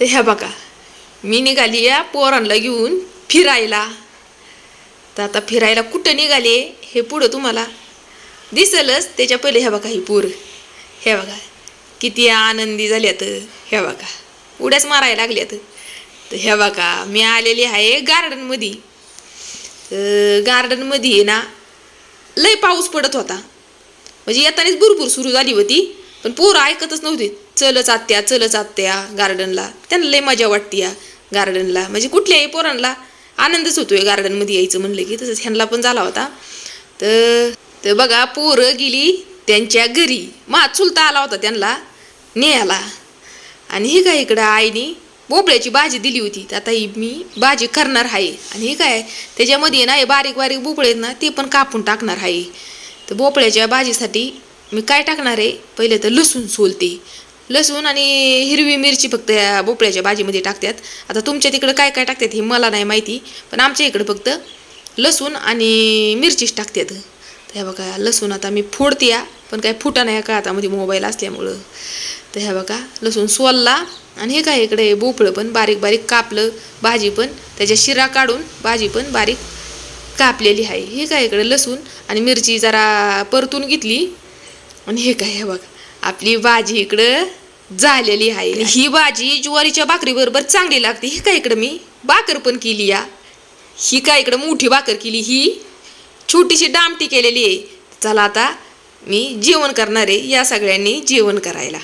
तर ह्या बघा मी निघाली या पोरांना घेऊन फिरायला. तर आता फिरायला कुठं निघाले हे पुढं तुम्हाला दिसलंच. त्याच्या पहिले ह्या बघा ही पोर ह्या बघा किती आनंदी झाल्यात. ह्या बघा उड्याच मारायला लागल्यात. तर ह्या बघा मी आलेली आहे गार्डनमध्ये. गार्डनमध्ये ना लय पाऊस पडत होता. म्हणजे येतानाच भरपूर सुरू झाली होती. पण पोरं ऐकतच नव्हते. चलच आत्या गार्डनला. त्यांना लय मजा वाटते या गार्डनला. म्हणजे कुठल्याही पोरांना आनंदच होतोय गार्डनमध्ये यायचं म्हणलं की. तसंच ह्यांना पण झाला होता. तर बघा पोरं गेली त्यांच्या घरी. चुलता आला होता त्यांना न्यायला. आणि ही काय इकडं आईने भोपळ्याची भाजी दिली होती. तर आता ही मी भाजी करणार आहे. आणि हे काय त्याच्यामध्ये ना हे बारीक बारीक भोपळे आहेत ना ते पण कापून टाकणार आहे. तर भोपळ्याच्या भाजीसाठी मी काय टाकणार आहे पहिले तर लसूण सोलते. लसूण आणि हिरवी मिरची फक्त या भोपळ्याच्या भाजीमध्ये टाकतात. आता तुमच्या तिकडं काय काय टाकतात हे मला नाही माहिती. पण आमच्या इकडं फक्त लसूण आणि मिरचीच टाकतात. तर ह्या बघा लसूण आता मी फोडते या. पण काय फुटा नाही का आता मध्ये मोबाईल असल्यामुळं. तर ह्या बघा लसूण सोलला. आणि हे काय इकडे भोपळं पण बारीक बारीक कापलं. भाजी पण त्याच्या शिरा काढून भाजी पण बारीक कापलेली आहे. हे काय इकडे लसूण आणि मिरची जरा परतून घेतली. आणि हे काय बघा आपली भाजी इकडं झालेली आहे. ही भाजी ज्वारीच्या भाकरीबरोबर चांगली लागते. ही काय इकडं मी भाकर पण केली या. ही काय इकडं मोठी भाकर केली. ही छोटीशी डामटी केलेली आहे. चला आता मी जेवण करणार आहे. या सगळ्यांनी जेवण करायला.